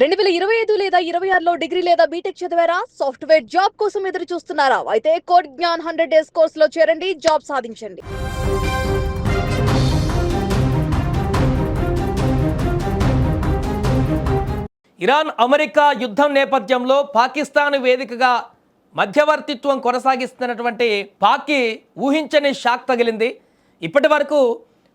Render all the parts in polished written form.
2025 లేదా 26లో డిగ్రీ లేదా బీటెక్ చదివారా? సాఫ్ట్‌వేర్ జాబ్ కోసం ఎదురు చూస్తున్నారా? అయితే కోడ్ జ్ఞాన్ 100 డేస్ కోర్సులో చేరండి, జాబ్ సాధించండి. ఇరాన్ అమెరికా యుద్ధం నేపథ్యంలో పాకిస్తాన్ వేదికగా మధ్యవర్తిత్వం కొనసాగిస్తున్నటువంటి పాక్కి ఊహించని షాక్ తగిలింది. ఇప్పటి వరకు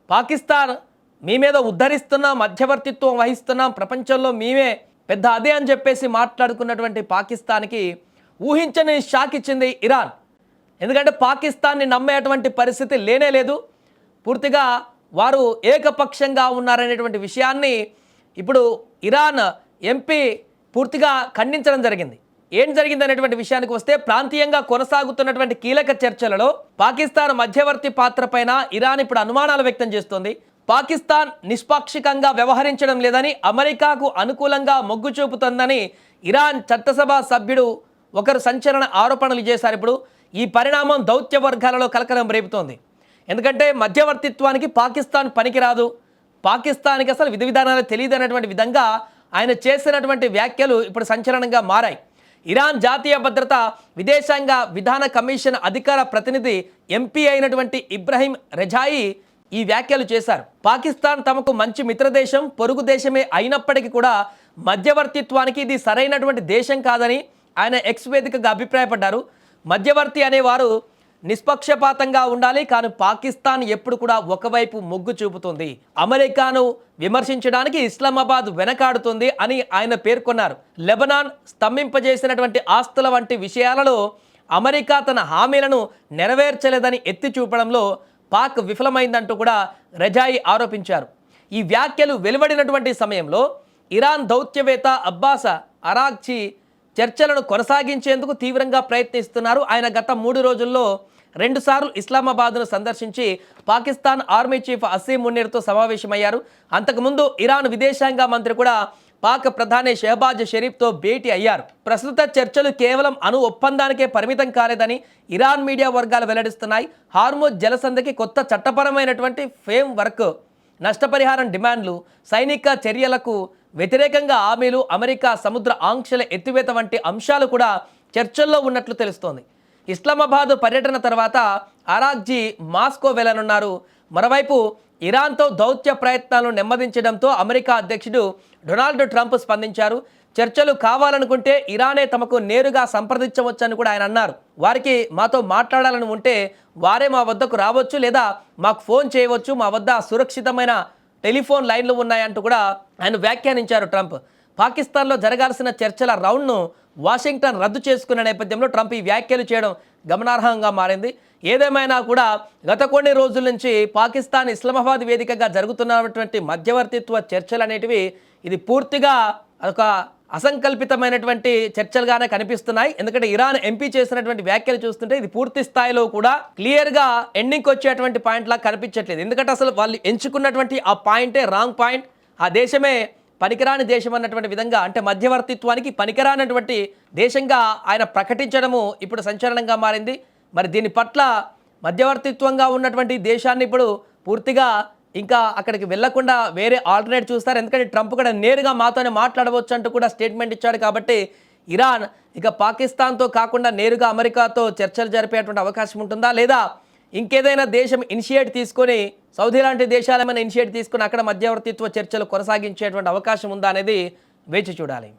పాకిస్తాన్ మీ మీద ఉద్ధరిస్తున్నాం, మధ్యవర్తిత్వం వహిస్తున్నాం, ప్రపంచంలో మేమే పెద్ద అదే అని చెప్పేసి మాట్లాడుకున్నటువంటి పాకిస్తాన్కి ఊహించని షాక్ ఇచ్చింది ఇరాన్. ఎందుకంటే పాకిస్తాన్ని నమ్మేటువంటి పరిస్థితి లేనే లేదు. పూర్తిగా వారు ఏకపక్షంగా ఉన్నారనేటువంటి విషయాన్ని ఇప్పుడు ఇరాన్ ఎంపీ పూర్తిగా ఖండించడం జరిగింది. ఏం జరిగింది అనేటువంటి విషయానికి వస్తే, ప్రాంతీయంగా కొనసాగుతున్నటువంటి కీలక చర్చలలో పాకిస్తాన్ మధ్యవర్తి పాత్ర పైన ఇరాన్ ఇప్పుడు అనుమానాలు వ్యక్తం చేస్తోంది. పాకిస్తాన్ నిష్పాక్షికంగా వ్యవహరించడం లేదని, అమెరికాకు అనుకూలంగా మొగ్గు చూపుతుందని ఇరాన్ చట్టసభ సభ్యుడు ఒకరు సంచలన ఆరోపణలు చేశారు. ఇప్పుడు ఈ పరిణామం దౌత్య వర్గాలలో కలకలం రేపుతోంది. ఎందుకంటే మధ్యవర్తిత్వానికి పాకిస్తాన్ పనికిరాదు, పాకిస్తాన్కి అసలు విధి విధానాలు తెలియదు అనేటువంటి విధంగా ఆయన చేసినటువంటి వ్యాఖ్యలు ఇప్పుడు సంచలనంగా మారాయి. ఇరాన్ జాతీయ భద్రత విదేశాంగ విధాన కమిషన్ అధికార ప్రతినిధి ఎంపీ అయినటువంటి ఇబ్రహీం రెజాయి ఈ వ్యాఖ్యలు చేశారు. పాకిస్తాన్ తమకు మంచి మిత్రదేశం, పొరుగు దేశమే అయినప్పటికీ కూడా మధ్యవర్తిత్వానికి ఇది సరైనటువంటి దేశం కాదని ఆయన ఎక్స్ వేదికగా అభిప్రాయపడ్డారు. మధ్యవర్తి అనేవారు నిష్పక్షపాతంగా ఉండాలి, కానీ పాకిస్తాన్ ఎప్పుడు కూడా ఒకవైపు మొగ్గు చూపుతుంది, అమెరికాను విమర్శించడానికి ఇస్లామాబాద్ వెనకాడుతుంది అని ఆయన పేర్కొన్నారు. లెబనాన్ స్తంభింపజేసినటువంటి ఆస్తుల వంటి విషయాలలో అమెరికా తన హామీలను నెరవేర్చలేదని ఎత్తి చూపడంలో పాక్ విఫలమైందంటూ కూడా రెజాయి ఆరోపించారు. ఈ వ్యాఖ్యలు వెలువడినటువంటి సమయంలో ఇరాన్ దౌత్యవేత్త అబ్బాస్ అరాగ్చి చర్చలను కొనసాగించేందుకు తీవ్రంగా ప్రయత్నిస్తున్నారు. ఆయన గత 3 రోజుల్లో 2 సార్లు ఇస్లామాబాద్ను సందర్శించి పాకిస్తాన్ ఆర్మీ చీఫ్ అసీం మునీర్తో సమావేశమయ్యారు. అంతకుముందు ఇరాన్ విదేశాంగ మంత్రి కూడా పాక్ ప్రధాని షెహబాజ్ షరీఫ్తో భేటీ అయ్యారు. ప్రస్తుత చర్చలు కేవలం అణు ఒప్పందానికే పరిమితం కాలేదని ఇరాన్ మీడియా వర్గాలు వెల్లడిస్తున్నాయి. హార్ముజ్ జలసంధికి కొత్త చట్టపరమైనటువంటి ఫ్రేమ్ వర్క్, నష్టపరిహారం డిమాండ్లు, సైనిక చర్యలకు వ్యతిరేకంగా హామీలు, అమెరికా సముద్ర ఆంక్షల ఎత్తివేత వంటి అంశాలు కూడా చర్చల్లో ఉన్నట్లు తెలుస్తోంది. ఇస్లామాబాద్ పర్యటన తర్వాత అరాగ్జీ మాస్కో వెళ్లనున్నారు. మరోవైపు ఇరాన్తో దౌత్య ప్రయత్నాలను నెమ్మదించడంతో అమెరికా అధ్యక్షుడు డొనాల్డ్ ట్రంప్ స్పందించారు. చర్చలు కావాలనుకుంటే ఇరానే తమకు నేరుగా సంప్రదించవచ్చని కూడా ఆయన అన్నారు. వారికి మాతో మాట్లాడాలని ఉంటే వారే మా వద్దకు రావచ్చు, లేదా మాకు ఫోన్ చేయవచ్చు, మా వద్ద సురక్షితమైన టెలిఫోన్ లైన్లు ఉన్నాయంటూ కూడా ఆయన వ్యాఖ్యానించారు ట్రంప్. పాకిస్తాన్లో జరగాల్సిన చర్చల రౌండ్ను వాషింగ్టన్ రద్దు చేసుకున్న నేపథ్యంలో ట్రంప్ ఈ వ్యాఖ్యలు చేయడం గమనార్హంగా మారింది. ఏదేమైనా కూడా గత కొన్ని రోజుల నుంచి పాకిస్తాన్ ఇస్లామాబాద్ వేదికగా జరుగుతున్నటువంటి మధ్యవర్తిత్వ చర్చలు అనేటివి ఇది పూర్తిగా ఒక అసంకల్పితమైనటువంటి చర్చలుగానే కనిపిస్తున్నాయి. ఎందుకంటే ఇరాన్ ఎంపీ చేసినటువంటి వ్యాఖ్యలు చూస్తుంటే ఇది పూర్తి స్థాయిలో కూడా క్లియర్గా ఎండింగ్కి వచ్చేటువంటి పాయింట్ లాగా కనిపించట్లేదు. ఎందుకంటే అసలు వాళ్ళు ఎంచుకున్నటువంటి ఆ పాయింటే రాంగ్ పాయింట్, ఆ దేశమే పనికిరాని దేశం అన్నటువంటి విధంగా, అంటే మధ్యవర్తిత్వానికి పనికిరానటువంటి దేశంగా ఆయన ప్రకటించడము ఇప్పుడు సంచలనంగా మారింది. మరి దీని పట్ల మధ్యవర్తిత్వంగా ఉన్నటువంటి దేశాన్ని ఇప్పుడు పూర్తిగా ఇంకా అక్కడికి వెళ్లకుండా వేరే ఆల్టర్నేట్ చూస్తారు. ఎందుకంటే ట్రంప్ కూడా నేరుగా మాతోనే మాట్లాడవచ్చు అంటూ కూడా స్టేట్మెంట్ ఇచ్చాడు. కాబట్టి ఇరాన్ ఇక పాకిస్తాన్తో కాకుండా నేరుగా అమెరికాతో చర్చలు జరిపేటువంటి అవకాశం ఉంటుందా, లేదా ఇంకేదైనా దేశం ఇనిషియేట్ తీసుకొని, సౌదీ లాంటి దేశాలు ఏమైనా ఇనిషియేట్ తీసుకొని అక్కడ మధ్యవర్తిత్వ చర్చలు కొనసాగించేటువంటి అవకాశం ఉందా అనేది వేచి చూడాలి.